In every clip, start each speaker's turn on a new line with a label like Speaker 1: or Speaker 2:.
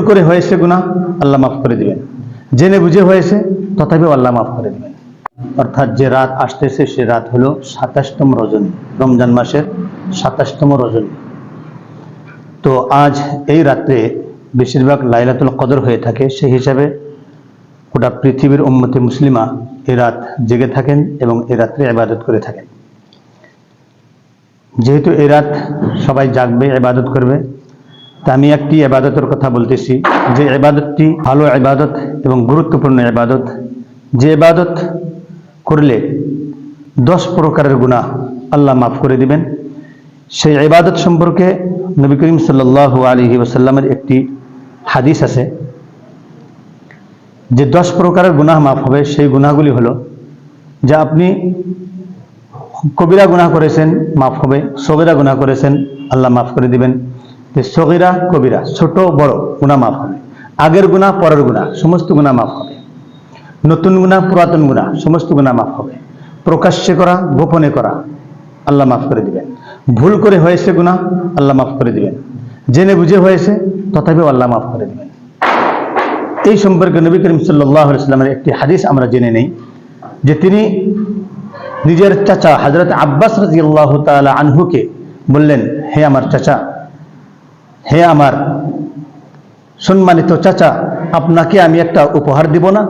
Speaker 1: করে হয়েছে গুনাহ, আল্লাহ মাফ করে দিবেন। জেনে বুঝে হয়েছে, তথাপিও আল্লাহ মাফ করে দিবেন। অর্থাৎ যে রাত আসতেছে সে রাত হলো 27তম রজনী, রমজান মাসের 27তম রজনী। তো আজ এই রাত্রে বেশিরভাগ লাইলাতুল কদর হয়ে থাকে। সেই হিসাবে গোটা পৃথিবীর উম্মতে মুসলিমা এই রাত জেগে থাকেন এবং এই রাত্রে ইবাদত করে থাকেন। যেহেতু এই রাত সবাই জাগবে, ইবাদত করবে, তা আমি একটি ইবাদতের কথা বলতেছি, যে ইবাদতটি ভালো ইবাদত এবং গুরুত্বপূর্ণ ইবাদত, যে ইবাদত করলে 10 প্রকারের গুনাহ আল্লাহ মাফ করে দিবেন। সেই ইবাদত সম্পর্কে নবী করিম সাল্লাল্লাহু আলাইহি ওয়াসাল্লামের একটি হাদিস আছে যে 10 প্রকারের গুনাহ মাফ হবে। সেই গুনাহগুলি হলো, যা আপনি কবিরা গুনাহ করেছেন মাফ হবে, সগীরা গুনাহ করেছেন আল্লাহ মাফ করে দিবেন। যে সগীরা কবিরা, ছোট বড় গুনাহ মাফ হবে। আগের গুনাহ পরের গুনাহ সমস্ত গুনাহ মাফ হবে। নতুন গুনাহ পুরাতন গুনাহ সমস্ত গুনাহ মাফ হবে। প্রকাশ্যে করা গোপনে করা আল্লাহ মাফ করে দিবেন। ভুল করে হয়েছে গুনাহ, আল্লাহ মাফ করে দিবেন। জেনে বুঝে হয়েছে, তথাপিও আল্লাহ মাফ করে দিবেন। এই সম্পর্কে নবী করিম সাল্লাল্লাহু আলাইহি ওয়াসাল্লামের একটি হাদিস আমরা জেনে নেই, যে তিনি নিজের চাচা হযরত আব্বাস রাদিয়াল্লাহু তাআলা আনহুকে বললেন, হে আমার চাচা, হে আমার সম্মানিত চাচা, আপনাকে আমি একটা উপহার দিব না?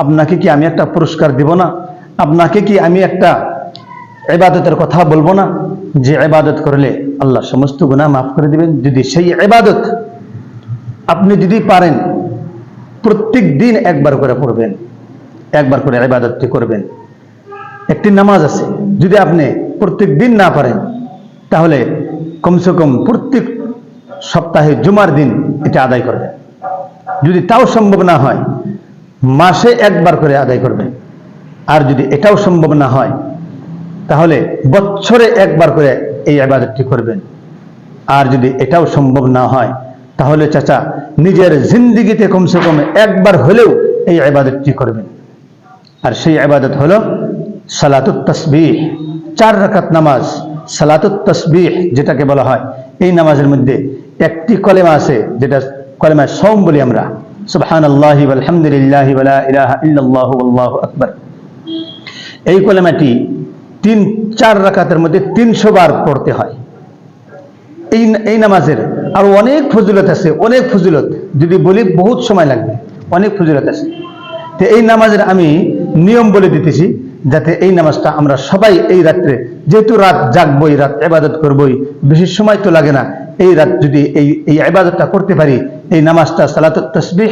Speaker 1: আপনাকে কি আমি একটা পুরস্কার দিব না? আপনাকে কি আমি একটা ইবাদতের কথা বলবো না, যে ইবাদত করলে আল্লাহ সমস্ত গুনাহ মাফ করে দিবেন? যদি সেই ইবাদত আপনি যদি পারেন, প্রত্যেক দিন একবার করে পড়বেন, একবার করে ইবাদতটি করবেন। একটি নামাজ আছে, যদি আপনি প্রত্যেক দিন না পারেন, তাহলে কমসে কম প্রত্যেক সপ্তাহে জুমার দিন এটা আদায় করবেন। যদি তাও সম্ভব না হয়, মাসে একবার করে আদায় করবেন। আর যদি এটাও সম্ভব না হয়, তাহলে বছরে একবার করে এই ইবাদতটি করবেন। আর যদি এটাও সম্ভব না হয়, তাহলে চাচা নিজের জিন্দেগিতে কমসে কম একবার হলেও এই ইবাদতটি করবেন। আর সেই ইবাদত হলো সালাতুত তাসবিহ, 4 রাকাত নামাজ। সালাতুত তাসবিহ যেটাকে বলা হয়, এই নামাজের মধ্যে একটি কলেমা আছে, যেটা কলেমা সওম বলি আমরা, সুবহানাল্লাহি ওয়াল হামদুলিল্লাহি ওয়া লা ইলাহা ইল্লাল্লাহু আল্লাহু আকবার। এই কলেমাটি 3-4 রাকাতের মধ্যে 300 বার পড়তে হয়। এই নামাজের আর অনেক ফজিলত আছে, অনেক ফজিলত, যদি বলি বহুত সময় লাগবে, অনেক ফজিলত আছে। তো এই নামাজের আমি নিয়ম বলে দিতেছি, যাতে এই নামাজটা আমরা সবাই এই রাত্রে, যেহেতু রাত জাগবই, রাত ইবাদত করবই, বেশি সময় তো লাগে না, এই রাত যদি এই ইবাদতটা করতে পারি, এই নামাজটা সালাতুত তাসবিহ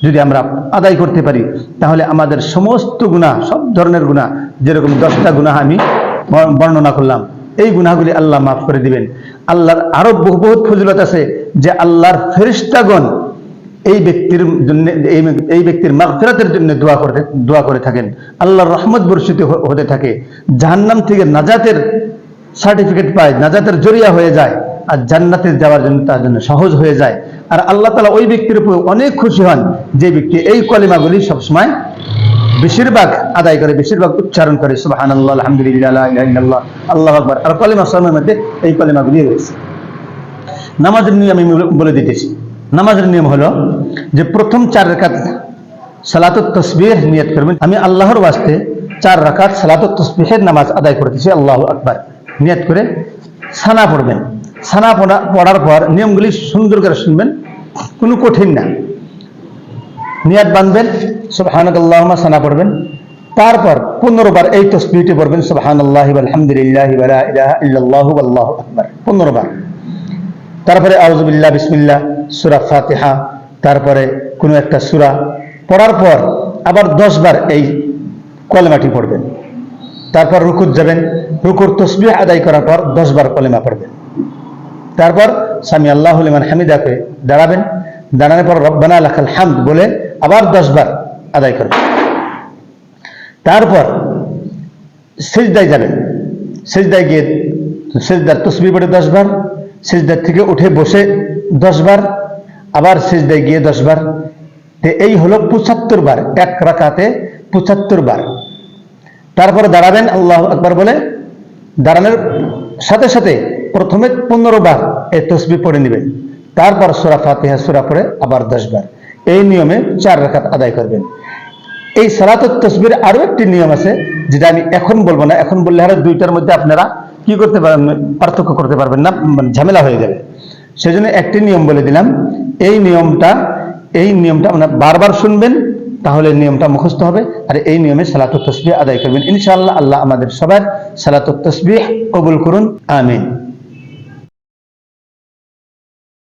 Speaker 1: যদি আমরা আদায় করতে পারি, তাহলে আমাদের সমস্ত গুনাহ, সব ধরনের গুনাহ, যেরকম 10টা গুনাহ আমি বর্ণনা করলাম, এই গুনাহগুলি আল্লাহ মাফ করে দিবেন। আল্লাহর আরো বহুত ফজিলত আছে, যে আল্লাহর ফেরেশতাগণ এই ব্যক্তির জন্য, এই ব্যক্তির মাগফিরাতের জন্য দোয়া করে থাকেন। আল্লাহর রহমত বর্ষিত হতে থাকে, জাহান্নাম থেকে নাজাতের সার্টিফিকেট পায়, নাজাতের জরিয়া হয়ে যায়, আর জান্নাতে যাওয়ার জন্য তার জন্য সহজ হয়ে যায়। আর আল্লাহ তাআলা ওই ব্যক্তির উপর অনেক খুশি হন, যে ব্যক্তি এই কলিমাগুলি সবসময় বেশিরভাগ আদায় করে, বেশিরভাগ উচ্চারণ করে, সুবহানাল্লাহ, আলহামদুলিল্লাহ, লা ইলাহা ইল্লাল্লাহ, আল্লাহু আকবার। আর কলিমা সওমের মধ্যে এই কলিমাগুলি রয়েছে। নামাজের নিয়ম আমি বলে দিতেছি। নামাজের নিয়ম হলো যে প্রথম 4 রাকাত সালাতুত তাসবিহ নিয়ত করবেন, আমি আল্লাহর ওয়াস্তে 4 রাকাত সালাতুত তাসবিহের নামাজ আদায় করতেছি, আল্লাহু আকবার নিয়ত করে সানা পড়বেন। সানা পড়ার পর নিয়মগুলি সুন্দর করে শুনবেন, কোনো কঠিন না। নিয়ত বাঁধবেন, সুবহানাকাল্লাহুম্মা সানা পড়বেন। তারপর 15 বার এই তাসবিহটি পড়বেন, সুবহানাল্লাহি ওয়াল হামদুলিল্লাহি ওয়া লা ইলাহা ইল্লাল্লাহু আল্লাহু আকবার, 15 বার। তারপরে আউযু বিল্লাহ, বিসমিল্লাহ, সূরা ফাতিহা, তারপরে কোনো একটা সূরা পড়ার পর আবার 10 বার এই কলেমাটি পড়বেন। তারপর রুকুত যাবেন, রুকুর তাসবিহ আদায় করার পর 10 বার কলেমা পড়বেন। তারপর সামি আল্লাহু লিমান হামিদা করে দাঁড়াবেন, দাঁড়ানোর পর রব্বানা লাকাল হামদ বলে আবার 10 বার আদায় করবেন। তারপর সিজদায় যাবেন, সিজদায় গিয়ে সিজদার তাসবিহ পড়ে 10 বার, সিজদার থেকে উঠে বসে 10 বার, আবার সিজদায় গিয়ে 10 বার। এই হলো 75 বার, এক রাকাতে 75 বার। তারপরে দাঁড়াবেন, আল্লাহু আকবার বলে দাঁড়ানোর সাথে সাথে প্রথমে 15 বার এই তাসবিহ পড়ে নেবেন। তারপর সূরা ফাতিহা সূরা পড়ে আবার 10 বার, এই নিয়মে 4 রাকাত আদায় করবেন। এই সালাতুত তাসবির আরো একটি নিয়ম আছে, যেটা আমি এখন বলবো না, এখন বললে আর দুইটার মধ্যে আপনারা কি করতে পারবেন, পার্থক্য করতে পারবেন না, মানে ঝামেলা হয়ে যাবে। সেজন্য একটি নিয়ম বলে দিলাম, এই নিয়মটা আপনারা বারবার শুনবেন, তাহলে নিয়মটা মুখস্থ হবে, আর এই নিয়মে সালাতুত তাসবিহ আদায় করবেন। ইনশাআল্লাহ আল্লাহ আমাদের সবার সালাতুত তাসবিহ কবুল করুন, আমিন।